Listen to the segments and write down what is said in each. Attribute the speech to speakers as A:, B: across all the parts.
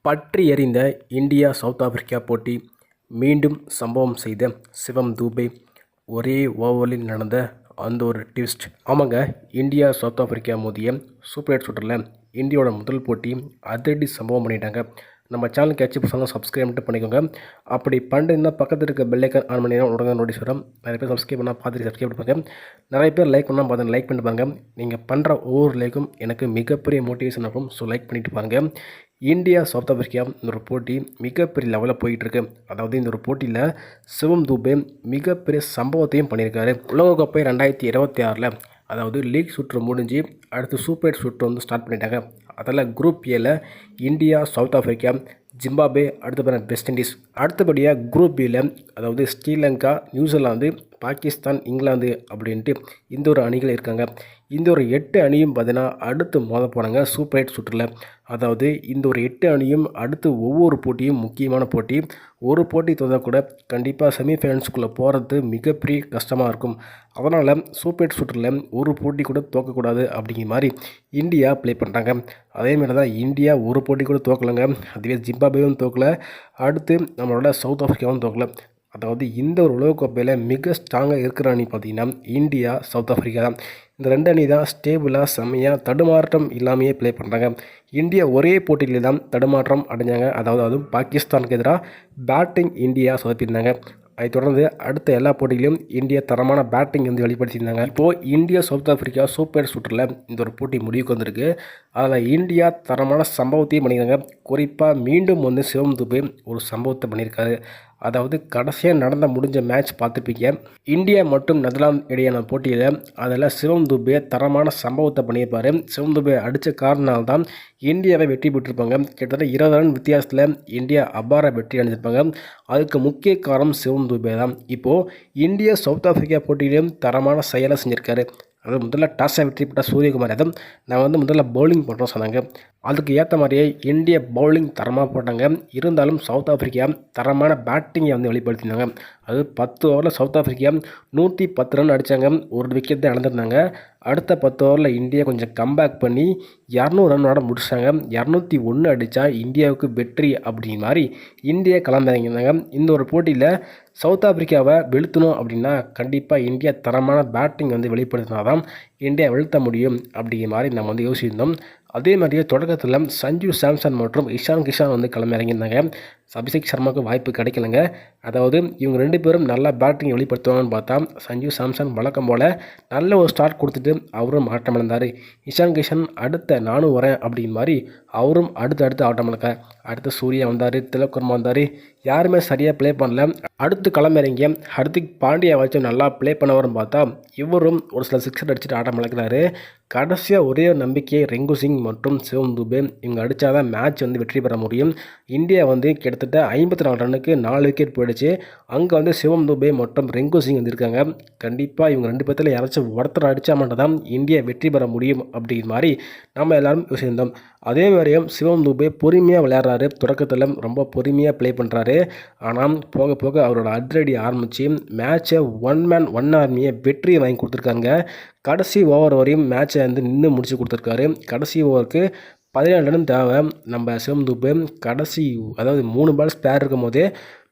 A: பற்றி எறிந்த India south Africa போட்டி மீண்டும் சம்பவம் செய்த சிவம் தூபே. ஒரே ஓவரில் நடந்த அந்த ஒரு ட்விஸ்ட். ஆமாங்க, இந்தியா சவுத் ஆப்பிரிக்கா மோதிய சூப்பர் 8 சுற்றில் இந்தியாவோட முதல் போட்டி அதிரடி சம்பவம் பண்ணிட்டாங்க. நம்ம சேனலுக்கு ஏதாச்சும் பசங்க சப்ஸ்கிரைப் மட்டும் பண்ணிக்கோங்க. அப்படி பண்ணிட்டு பக்கத்தில் இருக்க பெல்லைக்கன் ஆன் பண்ணி உடனே நோட்டீஸ் வரும். நிறைய பேர் சப்ஸ்கிரைப் பண்ணால் பார்த்துட்டு சப்ஸ்கிரைப் பண்ணிப்பாங்க. நிறைய பேர் லைக் பண்ணால் பார்த்து லைக் பண்ணிட்டு பாருங்க. நீங்கள் பண்ணுற ஒவ்வொரு லைக்கும் எனக்கு மிகப்பெரிய மோட்டிவேஷன் ஆகும். ஸோ லைக் பண்ணிட்டு பாருங்கள். இந்தியா சவுத் ஆப்பிரிக்கா இந்த ஒரு போட்டி மிகப்பெரிய லெவலில் போயிட்டுருக்கு. அதாவது இந்த ஒரு போட்டியில் சிவம் தூபே மிகப்பெரிய சம்பவத்தையும் பண்ணியிருக்காரு. உலகக்கோப்பை 2026 அதாவது லீக் சுற்று முடிஞ்சு அடுத்து சூப்பர் 8 சுற்று வந்து ஸ்டார்ட் பண்ணிட்டாங்க. அதில் குரூப் ஏல இந்தியா சவுத் ஆப்பிரிக்கா ஜிம்பாப்வே அடுத்த வெஸ்ட் இண்டீஸ், அடுத்தபடியாக குரூப் பியில் அதாவது ஸ்ரீலங்கா நியூசிலாந்து பாகிஸ்தான் இங்கிலாந்து அப்படின்ட்டு இந்த ஒரு அணிகள் இருக்காங்க. இந்த ஒரு 8 அணியும் பார்த்தீங்கன்னா அடுத்து மோத போகிறாங்க சூப்பர் 8 சுற்றில். அதாவது இந்த ஒரு 8 அணியும் அடுத்து ஒவ்வொரு போட்டியும் முக்கியமான போட்டி. ஒரு போட்டி தோற்றால் கூட கண்டிப்பாக செமிஃபைனல்ஸ்குள்ளே போகிறது மிகப்பெரிய கஷ்டமாக இருக்கும். அதனால் சூப்பர் 8 சுற்றில் ஒரு போட்டி கூட தோற்கக்கூடாது அப்படிங்கிற மாதிரி இந்தியா ப்ளே பண்ணுறாங்க. அதேமாதிரி தான் இந்தியா ஒரு போட்டி கூட தோற்கலைங்க. அதுவே ஜிம்பாப்வேவும் தோற்கலை, அடுத்து நம்மளோட சவுத் ஆப்பிரிக்காவும் தோற்கலை. அதாவது இந்த ஒரு உலகக்கோப்பையில் மிக ஸ்ட்ராங்காக இருக்கிற அணி பார்த்திங்கன்னா இந்தியா சவுத் ஆப்பிரிக்கா தான். இந்த 2 அணி தான் ஸ்டேபிளாக செம்மையாக தடுமாற்றம் இல்லாமையே ப்ளே பண்ணுறாங்க. இந்தியா ஒரே போட்டியிலே தான் தடுமாற்றம் அடைஞ்சாங்க. அதாவது அதுவும் பாகிஸ்தானுக்கு எதிராக பேட்டிங் இந்தியா சொதப்பியிருந்தாங்க. அதை தொடர்ந்து அடுத்த எல்லா போட்டிகளிலும் இந்தியா தரமான பேட்டிங் வந்து வெளிப்படுத்தியிருந்தாங்க. இப்போது இந்தியா சவுத் ஆப்பிரிக்கா சூப்பர் சுற்றில் இந்த ஒரு போட்டி முடிவுக்கு வந்திருக்கு. அதில் இந்தியா தரமான சம்பவத்தையும் பண்ணியிருக்காங்க. குறிப்பாக மீண்டும் வந்து சிவம் தூபே ஒரு சம்பவத்தை பண்ணியிருக்காரு. அதாவது கடைசியாக முடிஞ்ச மேட்ச் பார்த்துருப்பீங்க. இந்தியா மற்றும் நெதர்லாந்து இடையான போட்டியில் அதில் சிவம் தூபே தரமான சம்பவத்தை பண்ணியிருப்பார். சிவம் தூபே அடித்த காரணத்தால்தான் இந்தியாவை வெற்றி பெற்றிருப்பாங்க. கிட்டத்தட்ட 20 ரன் வித்தியாசத்தில் இந்தியா அபார வெற்றி அடைஞ்சிருப்பாங்க. அதுக்கு முக்கிய காரணம் சிவம் தூபே தான். இப்போது இந்தியா சவுத் ஆப்பிரிக்கா போட்டியிலும் தரமான செயலை செஞ்சுருக்காரு. அதாவது முதல்ல டாஸை வெற்றி பெற்ற சூரியகுமார் யாதவ் நான் முதல்ல பவுலிங் பண்ணுறோம் சொன்னாங்க. அதுக்கு ஏற்ற மாதிரியே இந்தியா பவுலிங் தரமாக போட்டாங்க. இருந்தாலும் சவுத் ஆப்பிரிக்கா தரமான பேட்டிங்கை வந்து வெளிப்படுத்தினாங்க. அது 10 ஓவரில் சவுத் ஆப்பிரிக்கா 110 ரன் அடித்தாங்க. ஒரு விக்கெட் தான் இழந்திருந்தாங்க. அடுத்த 10 ஓவரில் இந்தியா கொஞ்சம் கம்பேக் பண்ணி 200 ரன்னோட முடிச்சாங்க. 201 அடித்தா இந்தியாவுக்கு வெற்றி அப்படிங்கிற மாதிரி இந்தியா கிளம்பிறங்கியிருந்தாங்க. இந்த ஒரு போட்டியில் சவுத் ஆப்பிரிக்காவை வெளுத்தணும் அப்படின்னா கண்டிப்பாக இந்தியா தரமான பேட்டிங் வந்து வெளிப்படுத்தினா தான் இந்தியா வெளுத்த முடியும் அப்படிங்கிற மாதிரி நம்ம வந்து யோசிச்சிருந்தோம். அதே மாதிரியே தொடக்கத்தில் சஞ்சு சாம்சன் மற்றும் இஷான் கிஷான் வந்து இறங்கியிருந்தாங்க. அபிஷேக் சர்மாவுக்கு வாய்ப்பு கிடைக்கலங்க. அதாவது இவங்க 2 பேரும் நல்லா பேட்டிங் வெளிப்படுத்துவாங்கன்னு பார்த்தா சஞ்சு சாம்சன் வழக்கம் போல் நல்ல ஒரு ஸ்டார்ட் கொடுத்துட்டு அவரும் ஆட்டம் இழந்தார். இஷான் கிஷான் அடுத்த நானும் வரேன் அப்படிங்கிற மாதிரி அவரும் அடுத்து ஆட்டம் இழக்க. அடுத்து சூர்யா வந்தார், திலக் வர்மா வந்தார். யாருமே சரியாக ப்ளே பண்ணல. அடுத்து களமிறங்கிய ஹர்திக் பாண்டியா வச்சு நல்லா ப்ளே பண்ணவரும் பார்த்தா இவரும் ஒரு சில சிக்ஸர் அடிச்சுட்டு ஆட்டம் இழக்கிறாரு. கடைசியாக ஒரே நம்பிக்கையை ரெங்கு சிங் மற்றும் சிவம் தூபே இவங்க அடித்தாதான் மேட்ச் வந்து வெற்றி பெற முடியும். இந்தியா வந்து கிட்டத்தட்ட 54 ரன்னுக்கு 4 விக்கெட் போயிடுச்சு. அங்கே வந்து சிவம் தூபே மற்றும் ரெங்கு சிங் வந்திருக்காங்க. கண்டிப்பாக இவங்க 2 பேர்த்தில் யாராச்சும் ஒருத்தர் அடித்தா மட்டும் தான் இந்தியா வெற்றி பெற முடியும் அப்படிங்கிற மாதிரி நம்ம எல்லாரும் யோசிச்சிருந்தோம். அதே மாதிரியும் சிவம் தூபே பொறுமையாக விளையாடுறாரு. தொடக்கத்தில் ரொம்ப பொறுமையாக ப்ளே பண்ணுறாரு. ஆனால் போக போக அவரோட அதிரடி ஆரம்பித்து மேட்சை 1 மேன் 1 ஆர்மியை வெற்றியை வாங்கி கொடுத்துருக்காங்க. கடைசி ஓவர் வரையும் மேட்சை வந்து நின்று முடிச்சு கொடுத்துருக்காரு. கடைசி ஓவருக்கு 17 ரன் தேவை. நம்ம சிவம் தூபே கடைசி அதாவது 3 பால் ஸ்பேர் இருக்கும் போதே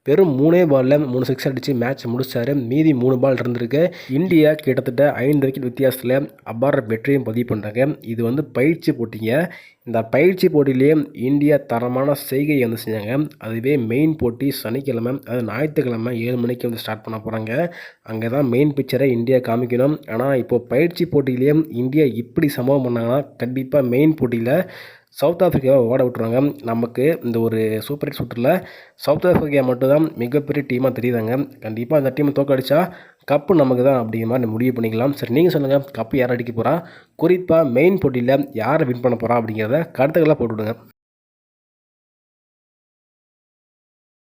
A: வெறும் 3 பாலில் 3 சிக்ஸ் அடித்து மேட்ச் முடிச்சார். மீதி 3 பால் இருந்திருக்கு. இந்தியா கிட்டத்தட்ட 5 விக்கெட் வித்தியாசத்தில் அபார வெற்றியும் பதிவு பண்ணுறாங்க. இது வந்து பயிற்சி போட்டிங்க. இந்த பயிற்சி போட்டியிலேயே இந்தியா தரமான செய்கையை வந்து செஞ்சாங்க. அதுவே மெயின் போட்டி சனிக்கிழமை, அது ஞாயிற்றுக்கிழமை 7 மணிக்கு வந்து ஸ்டார்ட் பண்ண போகிறாங்க. அங்கே தான் மெயின் பிக்சரை இந்தியா காமிக்கணும். ஆனால் இப்போது பயிற்சி போட்டியிலேயே இந்தியா இப்படி சம்பவம் பண்ணாங்கன்னா கண்டிப்பாக மெயின் போட்டியில் சவுத் ஆப்பிரிக்காவை ஓட விட்டுருவாங்க. நமக்கு இந்த ஒரு சூப்பர் 8 சுற்றில் சவுத் ஆப்பிரிக்கா மட்டும்தான் மிகப்பெரிய டீமாக தெரியுதாங்க. கண்டிப்பாக அந்த டீமை தோக்கடிச்சா கப்பு நமக்கு தான் அப்படிங்கிற மாதிரி முடிவு பண்ணிக்கலாம். சரி, நீங்கள் சொல்லுங்கள், கப்பு யார் அடிக்க போகிறா, குறிப்பாக மெயின் போட்டியில் யாரை வின் பண்ண போகிறா அப்படிங்கிறத கருத்துக்களாக போட்டுவிடுங்க.